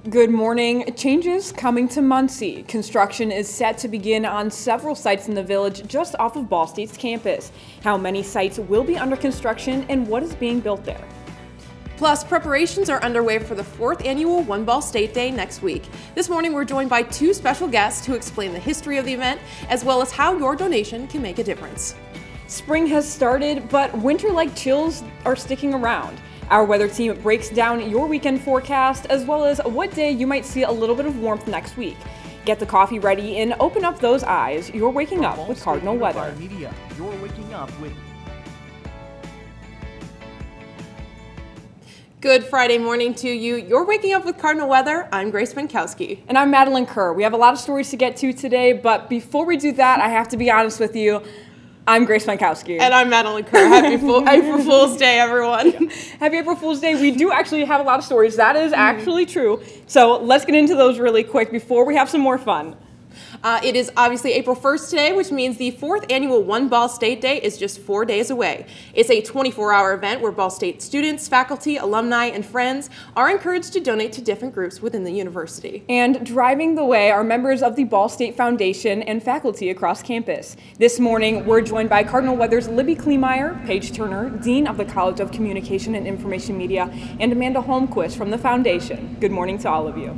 Good morning. Changes coming to Muncie. Construction is set to begin on several sites in the village just off of Ball State's campus. How many sites will be under construction and what is being built there? Plus, preparations are underway for the 4th annual One Ball State Day next week. This morning, we're joined by two special guests who explain the history of the event, as well as how your donation can make a difference. Spring has started, but winter-like chills are sticking around. Our weather team breaks down your weekend forecast, as well as what day you might see a little bit of warmth next week. Get the coffee ready and open up those eyes. You're waking up with Cardinal weather. You're waking up with Good Friday morning to you. You're waking up with Cardinal weather. I'm Grace Pankowski. And I'm Madeline Kerr. We have a lot of stories to get to today, but before we do that, I have to be honest with you. I'm Grace Pankowski. And I'm Madeline Kerr. Happy April Fool's Day, everyone. Happy April Fool's Day. We do actually have a lot of stories. That is actually true. So let's get into those really quick before we have some more fun. It is obviously April 1st today, which means the 4th annual One Ball State Day is just 4 days away. It's a 24-hour event where Ball State students, faculty, alumni, and friends are encouraged to donate to different groups within the university. And driving the way are members of the Ball State Foundation and faculty across campus. This morning, we're joined by Cardinal Weather's Libby Kleemeyer, Paige Turner, Dean of the College of Communication and Information Media, and Amanda Holmquist from the Foundation. Good morning to all of you.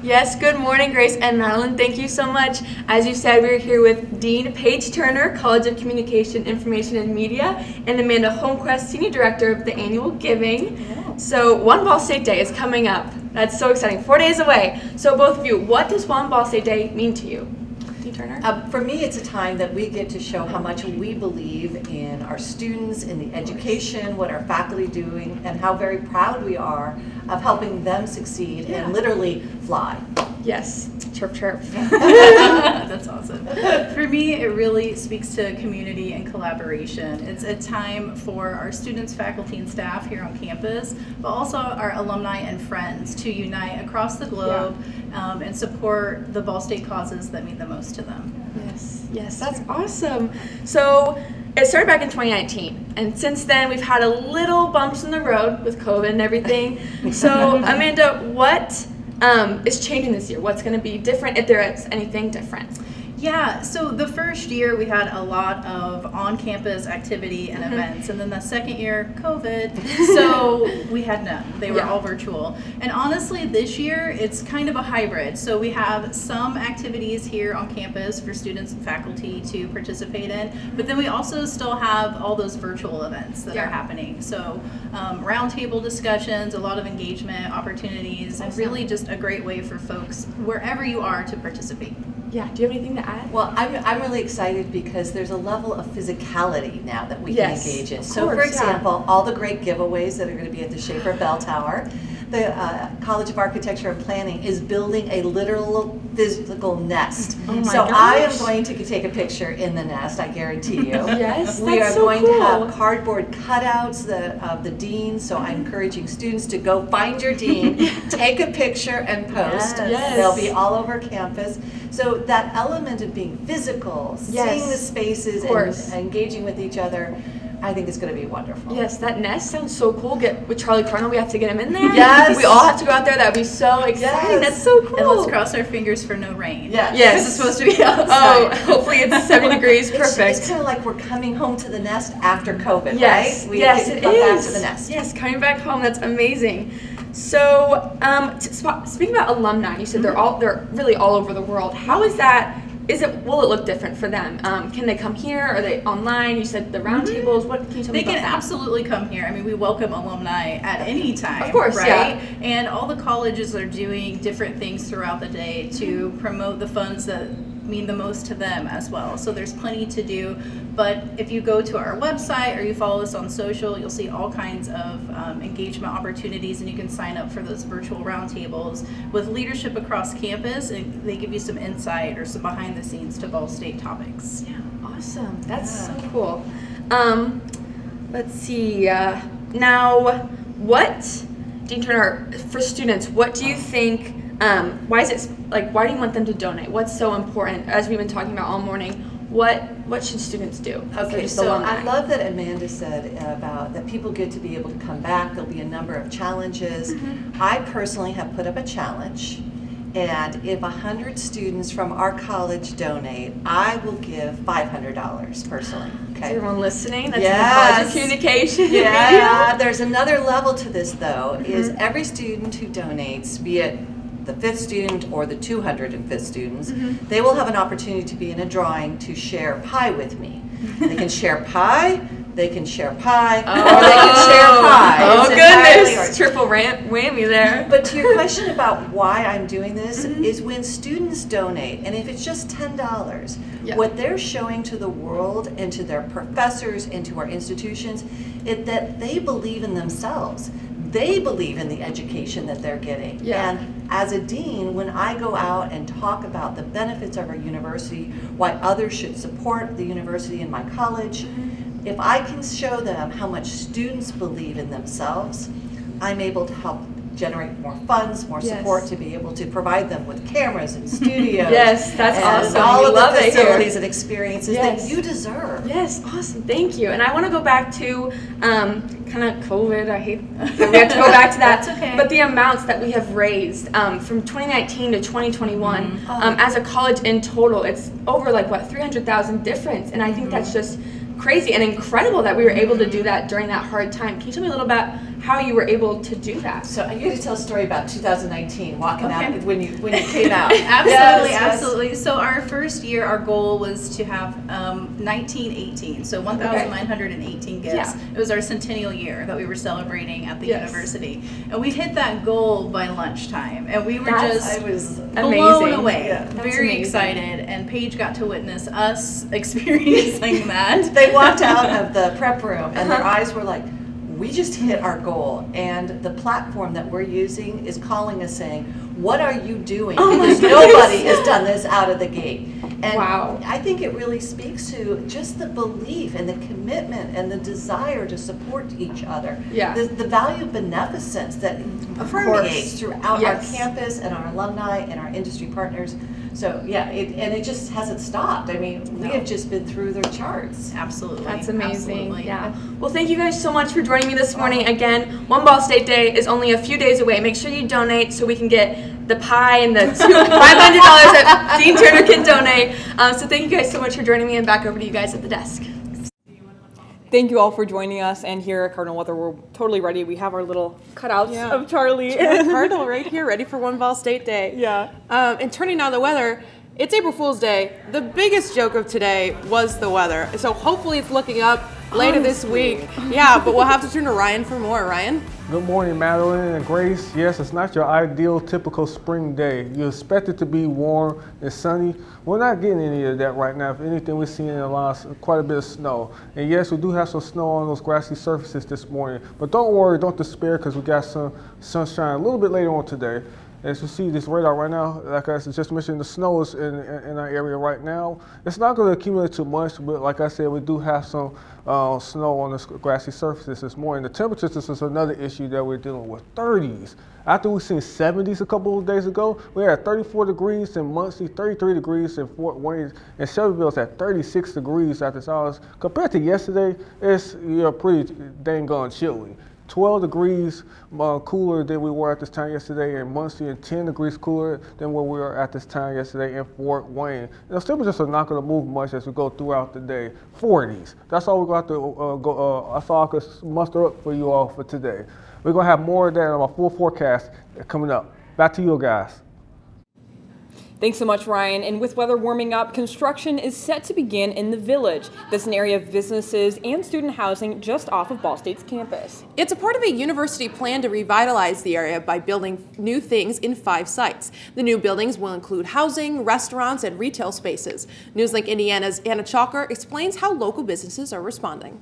Yes, good morning, Grace and Madeline. Thank you so much. As you said, we're here with Dean Paige Turner, College of Communication, Information, and Media, and Amanda Holmquist, Senior Director of the Annual Giving. Yeah. So One Ball State Day is coming up. That's so exciting. 4 days away. So both of you, what does One Ball State Day mean to you? Dean Turner? For me, it's a time that we get to show how much we believe in our students, in the education, what our faculty are doing, and how very proud we are of helping them succeed and literally fly. Yes. Chirp, chirp. That's awesome. For me, it really speaks to community and collaboration. It's a time for our students, faculty, and staff here on campus, but also our alumni and friends to unite across the globe and support the Ball State causes that mean the most to them. Yes, that's awesome. So it started back in 2019, and since then we've had a little bumps in the road with COVID and everything. So Amanda, what is changing this year? What's going to be different, if there is anything different? Yeah, so the first year we had a lot of on-campus activity and events, and then the second year, COVID, so we had none. They were all virtual. And honestly, this year, it's kind of a hybrid. So we have some activities here on campus for students and faculty to participate in, but then we also still have all those virtual events that are happening. So roundtable discussions, a lot of engagement opportunities, and really just a great way for folks, wherever you are, to participate. Yeah, do you have anything to add? Well, I'm really excited because there's a level of physicality now that we can engage in. So, for example, all the great giveaways that are going to be at the Schaefer Bell Tower, the College of Architecture and Planning is building a literal physical nest. So I am going to take a picture in the nest, I guarantee you. Yes, we are so going cool. to have cardboard cutouts of the dean, so I'm encouraging students to go find your dean, take a picture and post. Yes. They'll be all over campus. So that element of being physical, seeing the spaces and engaging with each other, I think it's going to be wonderful. Yes, that nest sounds so cool. With Charlie Cardinal, we have to get him in there. Yes. We all have to go out there. That would be so exciting. Yes. That's so cool. And let's cross our fingers for no rain. Yes. It's supposed to be outside. Oh, hopefully it's 70 degrees. Perfect. It's kind of like we're coming home to the nest after COVID, yes. right? We yes, get it to come is. back to the nest. Yes, coming back home. That's amazing. So, speaking about alumni, you said they're really all over the world. How is that? Will it look different for them? Can they come here? Are they online? You said the roundtables. What can you tell me about that? They can absolutely come here. I mean, we welcome alumni at any time. Of course, right? And all the colleges are doing different things throughout the day to promote the funds that mean the most to them as well. So there's plenty to do. But if you go to our website or you follow us on social, you'll see all kinds of engagement opportunities, and you can sign up for those virtual roundtables with leadership across campus, and they give you some insight or some behind the scenes to Ball State topics. Yeah, awesome. That's so cool. Let's see. Now, Dean Turner, for students, what do you think? Why do you want them to donate? What's so important? As we've been talking about all morning, what should students do? Okay, so I love that Amanda said about that people get to be able to come back. There'll be a number of challenges. I personally have put up a challenge, and if 100 students from our college donate, I will give $500 personally. Okay. Is everyone listening? That's yes. the College of Communication. Yeah. There's another level to this though. Is every student who donates, be it the 5th student or the 205th students, they will have an opportunity to be in a drawing to share pie with me. They can share pie, they can share pie, or they can share pie. Oh goodness, triple whammy there. But to your question about why I'm doing this is when students donate, and if it's just $10, what they're showing to the world and to their professors and to our institutions is that they believe in themselves. They believe in the education that they're getting. And as a dean, when I go out and talk about the benefits of our university, why others should support the university and my college, if I can show them how much students believe in themselves, I'm able to help generate more funds, more support to be able to provide them with cameras and studios. Yes, that's awesome. All of the facilities and experiences that you deserve. Yes, awesome. Thank you. And I want to go back to kind of COVID. I hate that we have to go back to that. That's okay. But the amounts that we have raised from 2019 to 2021 as a college in total, it's over like what 300,000 difference. And I think that's just crazy and incredible that we were able to do that during that hard time. Can you tell me a little about how you were able to do that? So I'm going to tell a story about 2019, walking out when you came out. Absolutely, absolutely. So our first year, our goal was to have 1918, so 1,918 gifts. It was our centennial year that we were celebrating at the university, and we hit that goal by lunchtime, and we were I was blown away, very amazing. Excited, and Paige got to witness us experiencing that. They walked out of the prep room, and their eyes were like, we just hit our goal, and the platform that we're using is calling us saying, what are you doing? Because nobody has done this out of the gate. And I think it really speaks to just the belief and the commitment and the desire to support each other. The value of beneficence that permeates throughout our campus and our alumni and our industry partners. So it just hasn't stopped. I mean, we have just been through their charts. Absolutely. That's amazing. Absolutely. Well, thank you guys so much for joining me this morning. Again, One Ball State Day is only a few days away. Make sure you donate so we can get the pie and the $500 that Dean Turner can donate. So thank you guys so much for joining me, and back over to you guys at the desk. Thank you all for joining us, and here at Cardinal Weather, we're totally ready. We have our little cutouts of Charlie. Cardinal right here, ready for One Ball State Day. And turning on the weather, it's April Fool's Day. The biggest joke of today was the weather. So hopefully it's looking up later this week. But we'll have to turn to Ryan for more. Ryan? Good morning, Madeline and Grace. Yes, it's not your ideal, typical spring day. You expect it to be warm and sunny. We're not getting any of that right now. If anything, we're seeing quite a bit of snow. And yes, we do have some snow on those grassy surfaces this morning. But don't worry, don't despair, because we got some sunshine a little bit later on today. As you see this radar right now, like I just mentioned, the snow is in our area right now. It's not going to accumulate too much, but like I said, we do have some snow on the grassy surfaces this morning. The temperatures, this is another issue that we're dealing with, 30s. After we've seen 70s a couple of days ago, we're at 34 degrees in Muncie, 33 degrees in Fort Wayne, and Shelbyville's at 36 degrees after this hours. Compared to yesterday, it's pretty dang gone chilly. 12 degrees cooler than we were at this time yesterday in Muncie, and 10 degrees cooler than where we were at this time yesterday in Fort Wayne. And those temperatures are not going to move much as we go throughout the day. 40s. That's all we're going to have to that's all I could muster up for you all for today. We're going to have more of that on our full forecast coming up. Back to you guys. Thanks so much, Ryan. And with weather warming up, construction is set to begin in the Village. That's an area of businesses and student housing just off of Ball State's campus. It's a part of a university plan to revitalize the area by building new things in 5 sites. The new buildings will include housing, restaurants, and retail spaces. Newslink Indiana's Anna Chalker explains how local businesses are responding.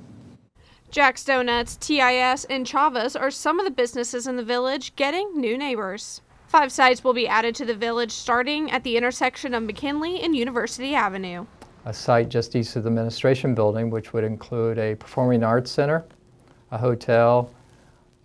Jack's Donuts, TIS, and Chavez are some of the businesses in the Village getting new neighbors. 5 sites will be added to the Village, starting at the intersection of McKinley and University Avenue. A site just east of the administration building, which would include a performing arts center, a hotel,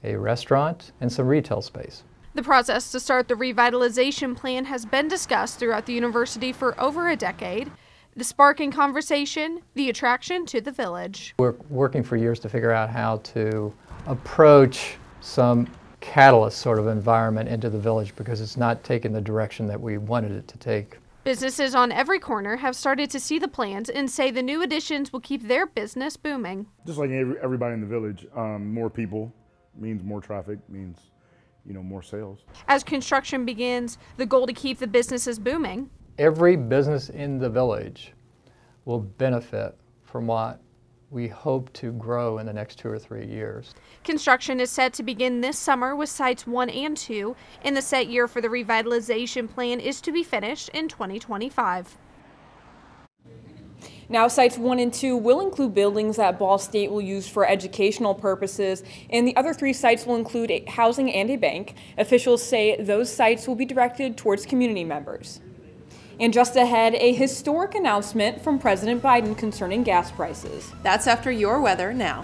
a restaurant, and some retail space. The process to start the revitalization plan has been discussed throughout the university for over a decade. The spark in conversation, the attraction to the village. We're working for years to figure out how to approach some catalyst sort of environment into the village because it's not taking the direction that we wanted it to take. Businesses on every corner have started to see the plans and say the new additions will keep their business booming. Just like everybody in the village, more people means more traffic, means more sales. As construction begins, the goal to keep the businesses booming. Every business in the village will benefit from what we hope to grow in the next 2 or 3 years. Construction is set to begin this summer with sites 1 and 2, and the set year for the revitalization plan is to be finished in 2025. Now, sites 1 and 2 will include buildings that Ball State will use for educational purposes, and the other 3 sites will include housing and a bank. Officials say those sites will be directed towards community members. And just ahead, a historic announcement from President Biden concerning gas prices. That's after your weather now.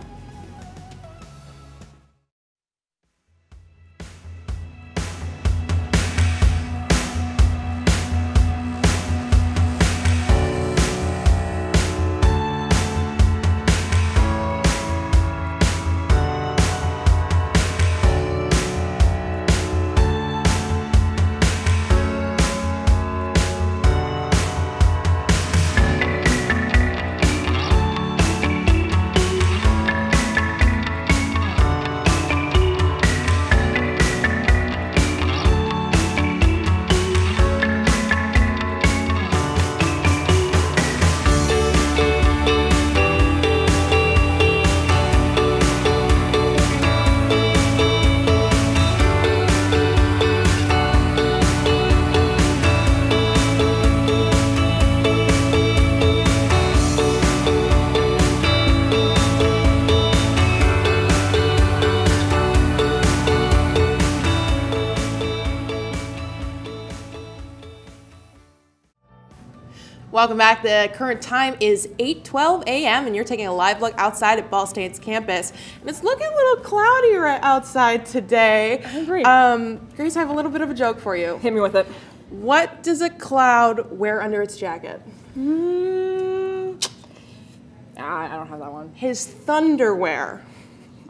Welcome back. The current time is 8:12 a.m. and you're taking a live look outside at Ball State's campus. And it's looking a little cloudier outside today. I agree. Grace, I have a little bit of a joke for you. Hit me with it. What does a cloud wear under its jacket? I don't have that one. His thunderwear.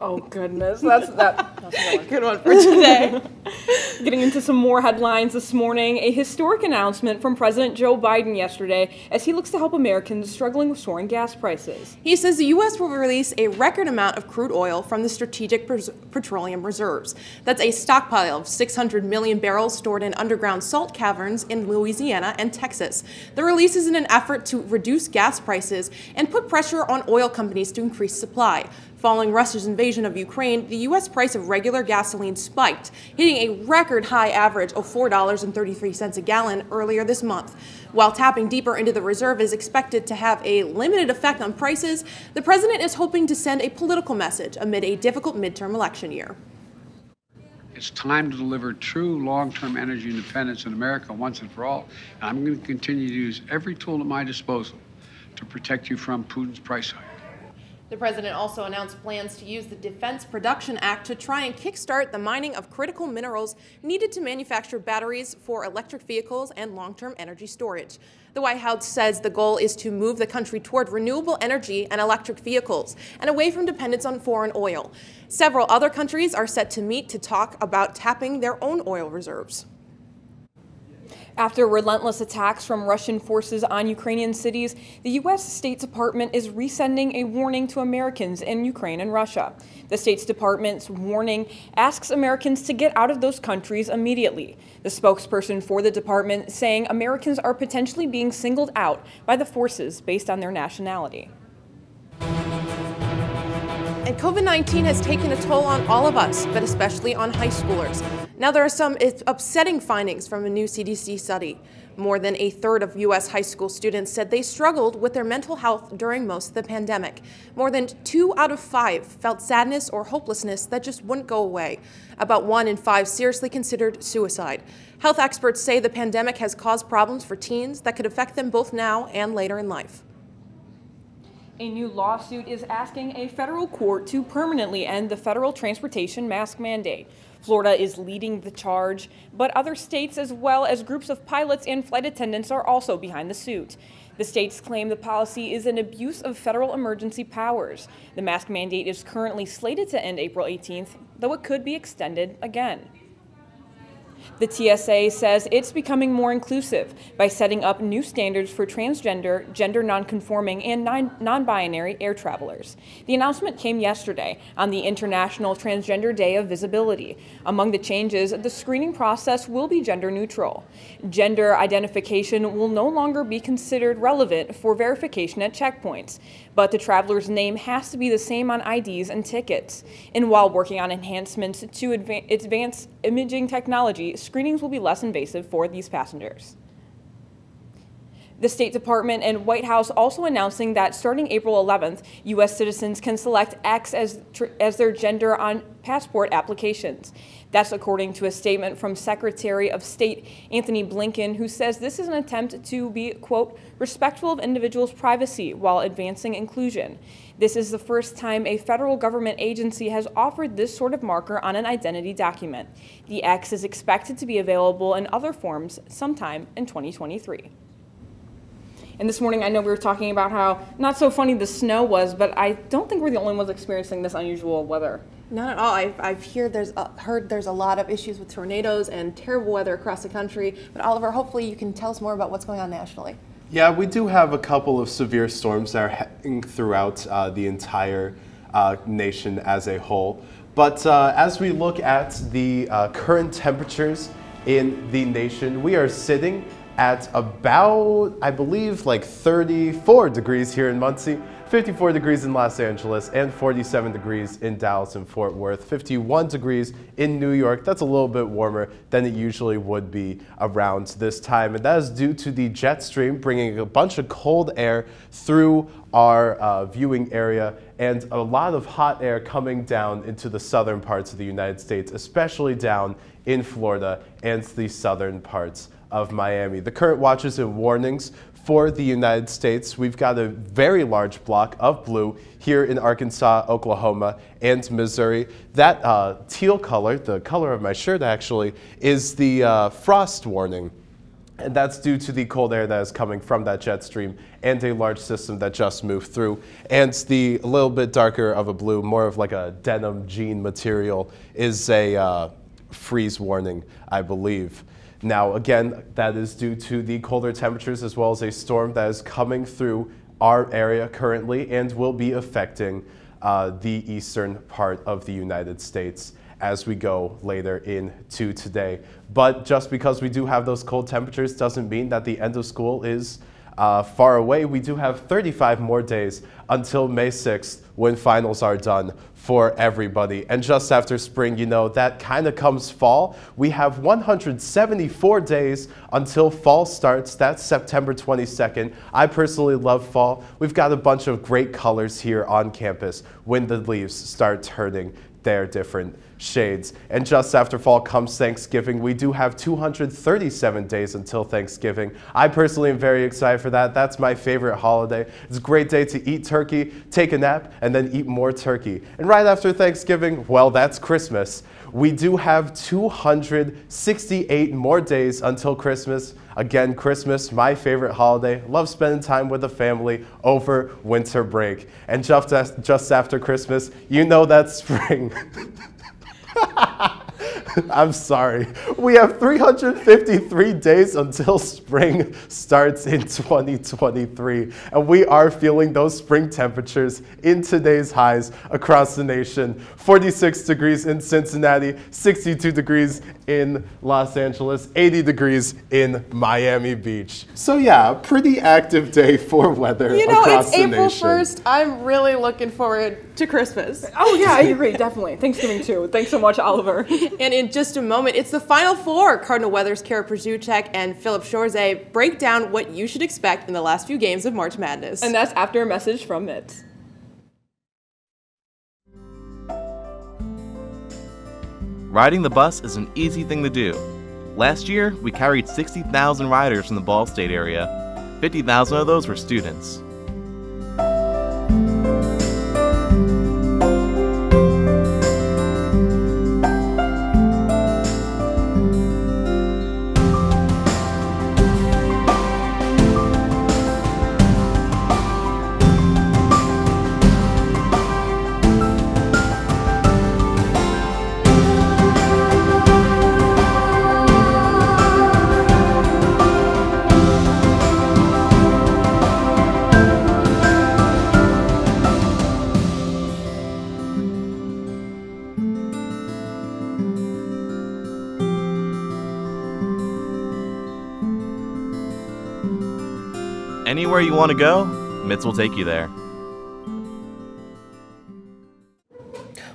Oh goodness, that's a good one for today. Getting into some more headlines this morning, a historic announcement from President Joe Biden yesterday as he looks to help Americans struggling with soaring gas prices. He says the U.S. will release a record amount of crude oil from the Strategic Petroleum Reserves. That's a stockpile of 600 million barrels stored in underground salt caverns in Louisiana and Texas. The release is in an effort to reduce gas prices and put pressure on oil companies to increase supply. Following Russia's invasion of Ukraine, the U.S. price of regular gasoline spiked, hitting a record high average of $4.33 a gallon earlier this month. While tapping deeper into the reserve is expected to have a limited effect on prices, the president is hoping to send a political message amid a difficult midterm election year. It's time to deliver true long-term energy independence in America once and for all. And I'm going to continue to use every tool at my disposal to protect you from Putin's price hike. The president also announced plans to use the Defense Production Act to try and kickstart the mining of critical minerals needed to manufacture batteries for electric vehicles and long-term energy storage. The White House says the goal is to move the country toward renewable energy and electric vehicles and away from dependence on foreign oil. Several other countries are set to meet to talk about tapping their own oil reserves. After relentless attacks from Russian forces on Ukrainian cities, the U.S. State Department is resending a warning to Americans in Ukraine and Russia. The State Department's warning asks Americans to get out of those countries immediately. The spokesperson for the department saying Americans are potentially being singled out by the forces based on their nationality. And COVID-19 has taken a toll on all of us, but especially on high schoolers. Now, there are some upsetting findings from a new CDC study. More than a third of U.S. high school students said they struggled with their mental health during most of the pandemic. More than 2 out of 5 felt sadness or hopelessness that just wouldn't go away. About 1 in 5 seriously considered suicide. Health experts say the pandemic has caused problems for teens that could affect them both now and later in life. A new lawsuit is asking a federal court to permanently end the federal transportation mask mandate. Florida is leading the charge, but other states as well as groups of pilots and flight attendants are also behind the suit. The states claim the policy is an abuse of federal emergency powers. The mask mandate is currently slated to end April 18th, though it could be extended again. The TSA says it's becoming more inclusive by setting up new standards for transgender, gender nonconforming, and non-binary air travelers. The announcement came yesterday on the International Transgender Day of Visibility. Among the changes, the screening process will be gender neutral. Gender identification will no longer be considered relevant for verification at checkpoints, but the traveler's name has to be the same on IDs and tickets. And while working on enhancements to advanced imaging technology, screenings will be less invasive for these passengers. The State Department and White House also announcing that starting April 11th, U.S. citizens can select X as their gender on passport applications. That's according to a statement from Secretary of State Anthony Blinken, who says this is an attempt to be, quote, respectful of individuals' privacy while advancing inclusion. This is the first time a federal government agency has offered this sort of marker on an identity document. The X is expected to be available in other forms sometime in 2023. And this morning, I know we were talking about how not so funny the snow was, but I don't think we're the only ones experiencing this unusual weather. Not at all. I've heard there's a lot of issues with tornadoes and terrible weather across the country. But Oliver, hopefully you can tell us more about what's going on nationally. Yeah, we do have a couple of severe storms that are heading throughout the entire nation as a whole. But as we look at the current temperatures in the nation, we are sitting at about, I believe, like 34 degrees here in Muncie, 54 degrees in Los Angeles, and 47 degrees in Dallas and Fort Worth, 51 degrees in New York. That's a little bit warmer than it usually would be around this time, and that is due to the jet stream bringing a bunch of cold air through our viewing area and a lot of hot air coming down into the southern parts of the United States, especially down in Florida and the southern parts of Miami. The current watches and warnings for the United States, we've got a very large block of blue here in Arkansas, Oklahoma, and Missouri. That teal color, the color of my shirt actually, is the frost warning. And that's due to the cold air that is coming from that jet stream and a large system that just moved through. And the little bit darker of a blue, more of like a denim jean material, is a freeze warning, I believe. Now, again, that is due to the colder temperatures as well as a storm that is coming through our area currently and will be affecting the eastern part of the United States as we go later into today. But just because we do have those cold temperatures doesn't mean that the end of school is far away. We do have 35 more days until May 6th when finals are done for everybody. And just after spring, you know, that kind of comes fall. We have 174 days until fall starts. That's September 22nd. I personally love fall. We've got a bunch of great colors here on campus when the leaves start turning their different shades. And just after fall comes Thanksgiving. We do have 237 days until Thanksgiving. I personally am very excited for that. That's my favorite holiday. It's a great day to eat turkey, take a nap, and then eat more turkey. And right after Thanksgiving, well, that's Christmas. We do have 268 more days until Christmas. Again, Christmas, my favorite holiday. Love spending time with the family over winter break. And just after Christmas, you know that's spring. I'm sorry. We have 353 days until spring starts in 2023, and we are feeling those spring temperatures in today's highs across the nation. 46 degrees in Cincinnati, 62 degrees in Los Angeles, 80 degrees in Miami Beach. So yeah, a pretty active day for weather across the nation. You know, it's April 1st. I'm really looking forward to Christmas. Oh yeah, I agree, definitely. Thanksgiving too. Thanks so much, Oliver. And in just a moment, it's the Final Four. Cardinal Weather's Kara Przewczak and Philip Shorzay break down what you should expect in the last few games of March Madness. And that's after a message from Mitz. Riding the bus is an easy thing to do. Last year, we carried 60,000 riders from the Ball State area. 50,000 of those were students. Anywhere you want to go, Mitts will take you there.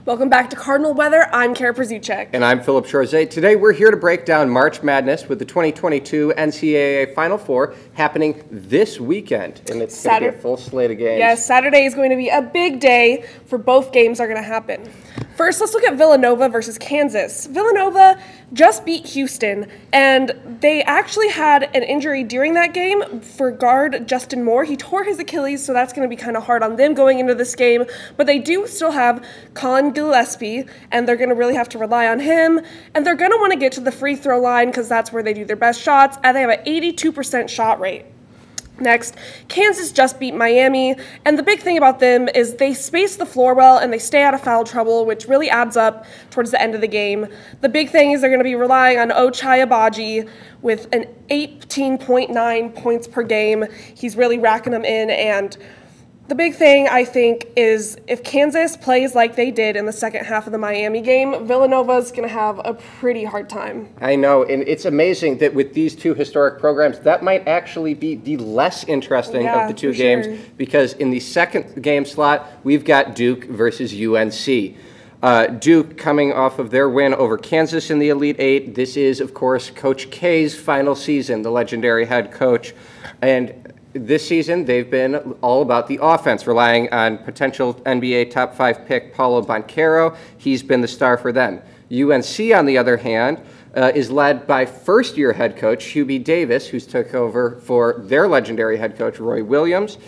Welcome back to Cardinal Weather. I'm Kara Przuchek. And I'm Philip Chorzay. Today we're here to break down March Madness with the 2022 NCAA Final Four happening this weekend. And it's going to be a full slate of games. Yes, Saturday is going to be a big day for both games are going to happen. First, let's look at Villanova versus Kansas. Villanova just beat Houston, and they actually had an injury during that game for guard Justin Moore. He tore his Achilles, so that's going to be kind of hard on them going into this game. But they do still have Colin Gillespie, and they're going to really have to rely on him. And they're going to want to get to the free throw line because that's where they do their best shots, and they have an 82% shot rate. Next, Kansas just beat Miami, and the big thing about them is they space the floor well and they stay out of foul trouble, which really adds up towards the end of the game. The big thing is they're going to be relying on Ochai Agbaji with an 18.9 points per game. He's really racking them in, and the big thing, I think, is if Kansas plays like they did in the second half of the Miami game, Villanova's going to have a pretty hard time. I know, and it's amazing that with these two historic programs, that might actually be the less interesting of the two games, because in the second game slot, we've got Duke versus UNC. Duke coming off of their win over Kansas in the Elite Eight. This is, of course, Coach K's final season, the legendary head coach. And this season, they've been all about the offense, relying on potential NBA top 5 pick Paulo Banchero. He's been the star for them. UNC, on the other hand, is led by first-year head coach Hubie Davis, who's took over for their legendary head coach Roy Williams.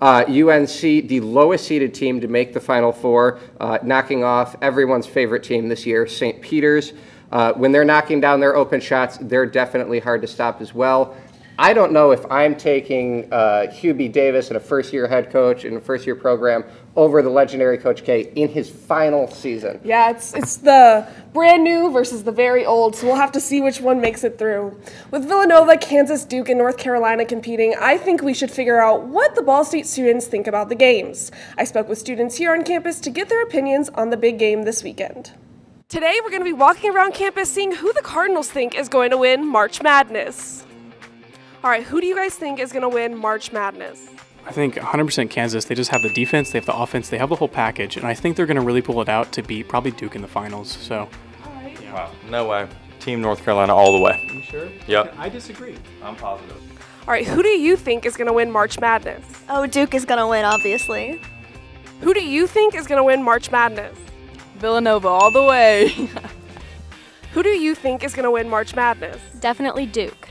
UNC, the lowest-seeded team to make the Final Four, knocking off everyone's favorite team this year, St. Peter's. When they're knocking down their open shots, they're definitely hard to stop as well. I don't know if I'm taking Hubie Davis and a first-year head coach in a first-year program over the legendary Coach K in his final season. Yeah, it's the brand new versus the very old, so we'll have to see which one makes it through. With Villanova, Kansas, Duke, and North Carolina competing, I think we should figure out what the Ball State students think about the games. I spoke with students here on campus to get their opinions on the big game this weekend. Today, we're going to be walking around campus seeing who the Cardinals think is going to win March Madness. All right, who do you guys think is going to win March Madness? I think 100% Kansas. They just have the defense, they have the offense, they have the whole package, and I think they're going to really pull it out to beat probably Duke in the finals. So, yeah. Wow, no way. Team North Carolina all the way. You sure? Yep. I disagree. I'm positive. All right, who do you think is going to win March Madness? Oh, Duke is going to win, obviously. Who do you think is going to win March Madness? Villanova all the way. Who do you think is going to win March Madness? Definitely Duke.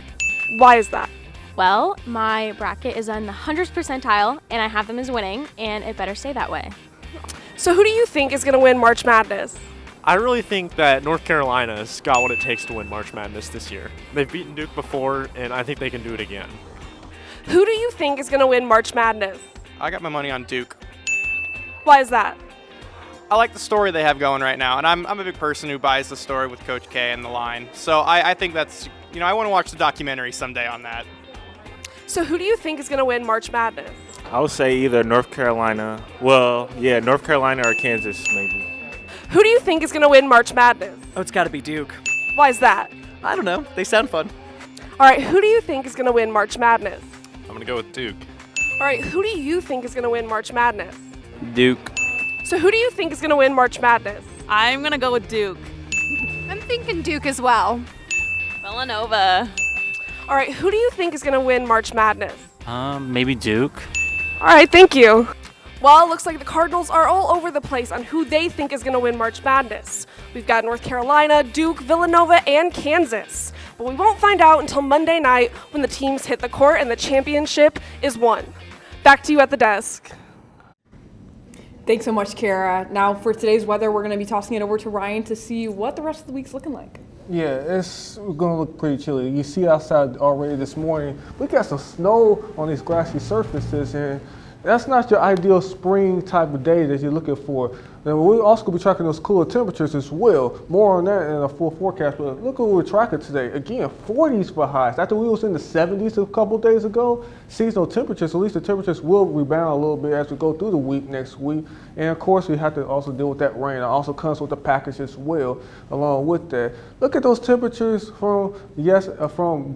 Why is that? Well, my bracket is on the 100th percentile, and I have them as winning, and it better stay that way. So who do you think is going to win March Madness? I really think that North Carolina's got what it takes to win March Madness this year. They've beaten Duke before, and I think they can do it again. Who do you think is going to win March Madness? I got my money on Duke. Why is that? I like the story they have going right now, and I'm a big person who buys the story with Coach K and the line. So I think that's, I want to watch the documentary someday on that. So who do you think is going to win March Madness? I would say either North Carolina. Well, yeah, North Carolina or Kansas, maybe. Who do you think is going to win March Madness? Oh, it's got to be Duke. Why is that? I don't know. They sound fun. All right, who do you think is going to win March Madness? I'm going to go with Duke. All right, who do you think is going to win March Madness? Duke. So who do you think is going to win March Madness? I'm going to go with Duke. I'm thinking Duke as well. Villanova. All right, who do you think is going to win March Madness? Maybe Duke. All right, thank you. Well, it looks like the Cardinals are all over the place on who they think is going to win March Madness. We've got North Carolina, Duke, Villanova, and Kansas. But we won't find out until Monday night when the teams hit the court and the championship is won. Back to you at the desk. Thanks so much, Kara. Now for today's weather, we're going to be tossing it over to Ryan to see what the rest of the week's looking like. Yeah, it's going to look pretty chilly. You see outside already this morning, we got some snow on these grassy surfaces, and That's not your ideal spring type of day that you're looking for. Now, we're also going to be tracking those cooler temperatures as well. More on that in a full forecast. But look what we're tracking today. Again, 40s for highs. After we was in the 70s a couple days ago, seasonal temperatures, at least the temperatures will rebound a little bit as we go through the week next week. And of course, we have to also deal with that rain. It also comes with the package as well along with that. Look at those temperatures from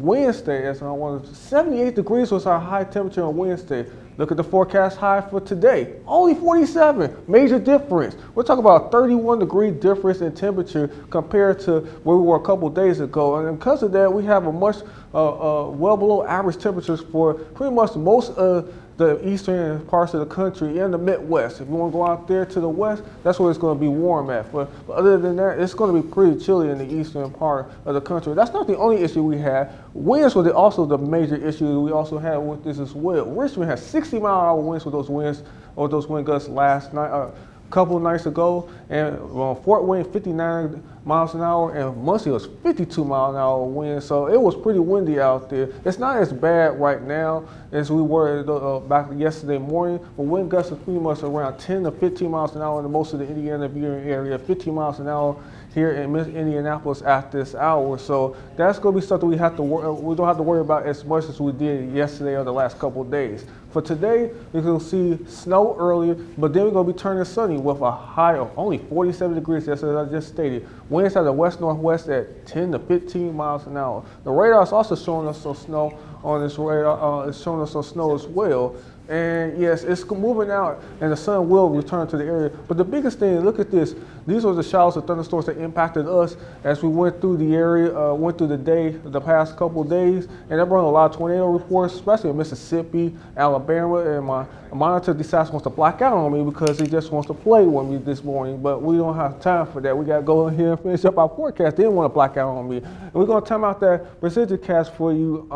Wednesday. 78 degrees was our high temperature on Wednesday. Look at the forecast high for today, only 47, major difference. We're talking about a 31-degree difference in temperature compared to where we were a couple days ago. And because of that, we have a much well below average temperatures for pretty much most of the eastern parts of the country and the Midwest. If you want to go out there to the west, that's where it's going to be warm at. But other than that, it's going to be pretty chilly in the eastern part of the country. That's not the only issue we had. Winds was also the major issue we also had with this as well. Richmond had 60-mile-an-hour winds with those winds or those wind gusts last night. Couple nights ago, and Fort Wayne 59 miles an hour, and Muncie was 52 mile an hour wind, so it was pretty windy out there. It's not as bad right now as we were back yesterday morning, but wind gusts are pretty much around 10 to 15 miles an hour in most of the Indiana viewing area, 15 miles an hour here in Indianapolis at this hour. So that's going to be something we don't have to worry about as much as we did yesterday or the last couple of days. For today, we're going to see snow earlier, but then we're going to be turning sunny with a high of only 47 degrees, as I just stated. Winds at the west-northwest at 10 to 15 miles an hour. The radar is also showing us some snow on this radar. It's showing us some snow as well. And yes, it's moving out, and the sun will return to the area. But the biggest thing, look at this. These were the showers and thunderstorms that impacted us as we went through the area, went through the day, the past couple of days. And that brought a lot of tornado reports, especially in Mississippi, Alabama. And my monitor decides wants to black out on me because he just wants to play with me this morning. But we don't have time for that. We got to go in here and finish up our forecast. They didn't want to black out on me. And we're going to time out that precision cast for you.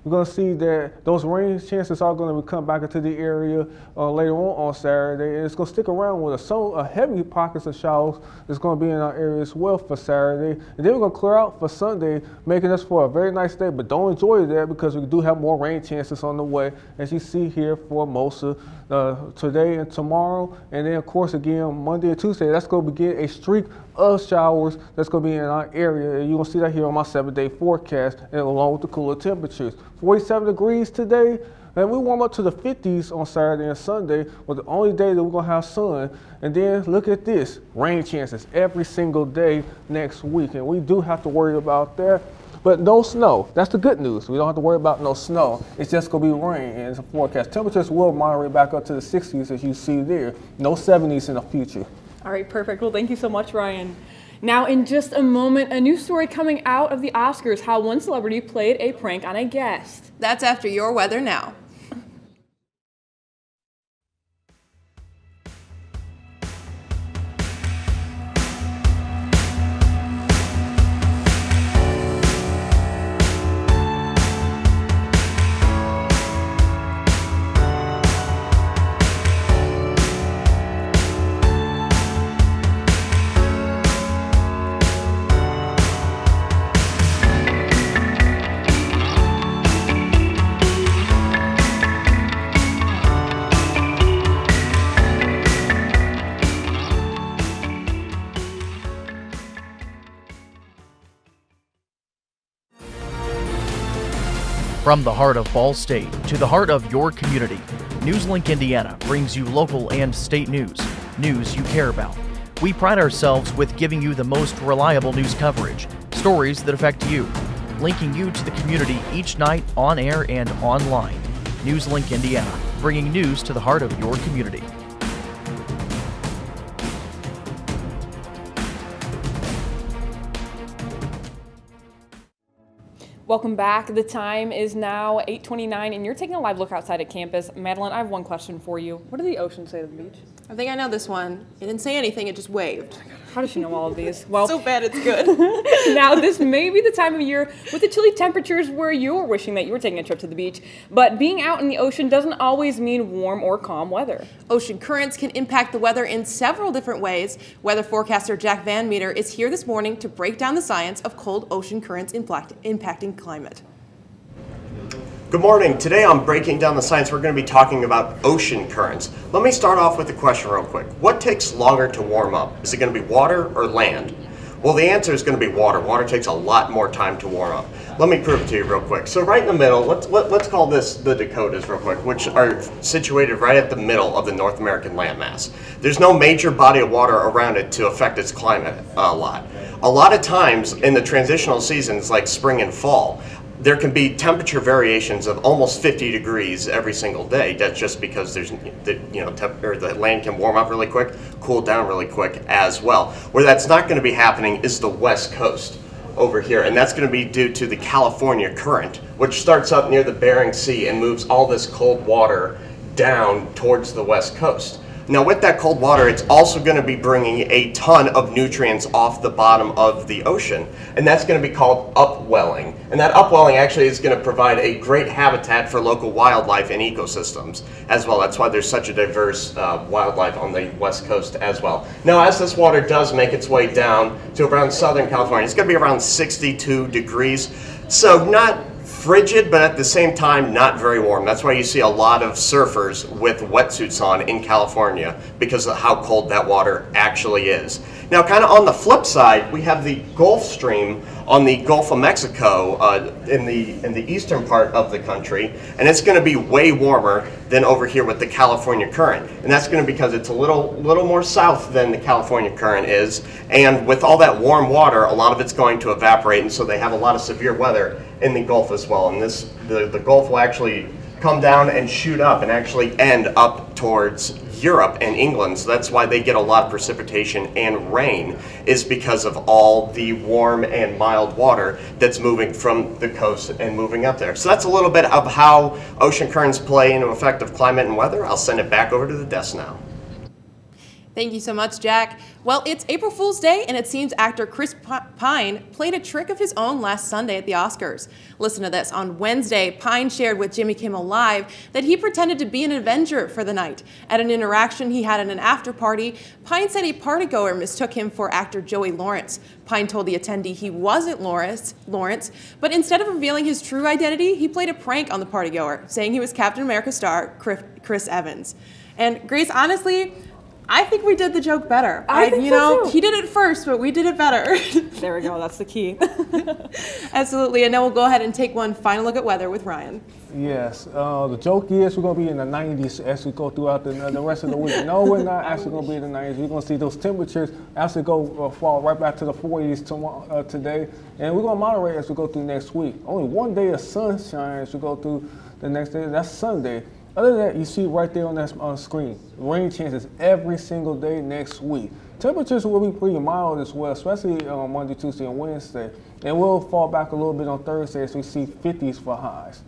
We're going to see that those rain chances are going to come back into the area later on Saturday. And it's going to stick around with a heavy pockets of showers that's going to be in our area as well for Saturday. And then we're going to clear out for Sunday, making us for a very nice day. But don't enjoy that because we do have more rain chances on the way, as you see here for most of today and tomorrow. And then, of course, again, Monday and Tuesday, that's going to begin a streak of showers that's going to be in our area. And you're going to see that here on my 7-day forecast, and along with the cooler temperatures. 47 degrees today, and we warm up to the 50s on Saturday and Sunday, with the only day that we're going to have sun. And then look at this, rain chances every single day next week. And we do have to worry about that. But no snow. That's the good news. We don't have to worry about no snow. It's just going to be rain, and it's a forecast. Temperatures will moderate back up to the 60s, as you see there. No 70s in the future. All right, perfect. Well, thank you so much, Ryan. Now, in just a moment, a new story coming out of the Oscars, how one celebrity played a prank on a guest. That's after your weather now. From the heart of Ball State to the heart of your community, NewsLink Indiana brings you local and state news you care about. We pride ourselves with giving you the most reliable news coverage, stories that affect you, linking you to the community each night on air and online. NewsLink Indiana, bringing news to the heart of your community. Welcome back. The time is now 8:29, and you're taking a live look outside at campus. Madeline, I have one question for you. What did the ocean say to the beach? I think I know this one. It didn't say anything, it just waved. How does she know all of these? Well, so bad it's good. Now, this may be the time of year with the chilly temperatures where you're wishing that you were taking a trip to the beach, but being out in the ocean doesn't always mean warm or calm weather. Ocean currents can impact the weather in several different ways. Weather forecaster Jack Van Meter is here this morning to break down the science of cold ocean currents impacting climate. Good morning. Today on Breaking Down the Science, we're going to be talking about ocean currents. Let me start off with a question real quick. What takes longer to warm up? Is it going to be water or land? Well, the answer is going to be water. Water takes a lot more time to warm up. Let me prove it to you real quick. So right in the middle, let's call this the Dakotas real quick, which are situated right at the middle of the North American landmass. There's no major body of water around it to affect its climate a lot. A lot of times in the transitional seasons like spring and fall, there can be temperature variations of almost 50 degrees every single day. That's just because there's, the land can warm up really quick, cool down really quick as well. Where that's not going to be happening is the West Coast over here, and that's going to be due to the California current, which starts up near the Bering Sea and moves all this cold water down towards the West Coast. Now with that cold water, it's also going to be bringing a ton of nutrients off the bottom of the ocean, and that's going to be called upwelling. And that upwelling actually is going to provide a great habitat for local wildlife and ecosystems as well. That's why there's such a diverse wildlife on the West Coast as well. Now as this water does make its way down to around Southern California, it's going to be around 62 degrees. So not frigid, but at the same time not very warm. That's why you see a lot of surfers with wetsuits on in California, because of how cold that water actually is. Now kind of on the flip side, we have the Gulf Stream on the Gulf of Mexico in the eastern part of the country, and it's going to be way warmer than over here with the California current. And that's going to be because it's a little more south than the California current is, and with all that warm water, a lot of it's going to evaporate, and so they have a lot of severe weather in the Gulf as well. And the Gulf will actually come down and shoot up and actually end up towards Europe and England. So that's why they get a lot of precipitation and rain, is because of all the warm and mild water that's moving from the coast and moving up there. So that's a little bit of how ocean currents play into effect of climate and weather. I'll send it back over to the desk now. Thank you so much, Jack. Well, it's April Fool's Day, and it seems actor Chris Pine played a trick of his own last Sunday at the Oscars. Listen to this. On Wednesday, Pine shared with Jimmy Kimmel Live that he pretended to be an Avenger for the night. At an interaction he had at an after party, Pine said a partygoer mistook him for actor Joey Lawrence. Pine told the attendee he wasn't Lawrence, but instead of revealing his true identity, he played a prank on the partygoer, saying he was Captain America star Chris Evans. And Grace, honestly, I think we did the joke better. I think so too. He did it first, but we did it better. There we go. That's the key. Absolutely. And now we'll go ahead and take one final look at weather with Ryan. Yes. The joke is we're going to be in the 90s as we go throughout the rest of the week. No, we're not actually going to be in the 90s. We're going to see those temperatures actually fall right back to the 40s tomorrow, today. And we're going to moderate as we go through next week. Only one day of sunshine as we go through the next day. That's Sunday. Other than that, you see right there on that screen, rain chances every single day next week. Temperatures will be pretty mild as well, especially on Monday, Tuesday, and Wednesday. And we'll fall back a little bit on Thursday as we see 50s for highs.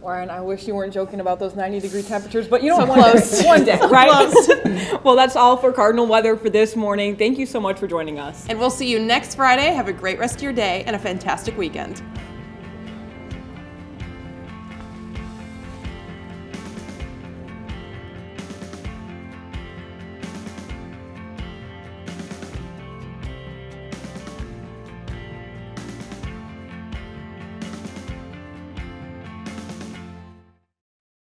Ryan, I wish you weren't joking about those 90-degree temperatures, but you know what? One day, right? Well, that's all for Cardinal Weather for this morning. Thank you so much for joining us. And we'll see you next Friday. Have a great rest of your day and a fantastic weekend.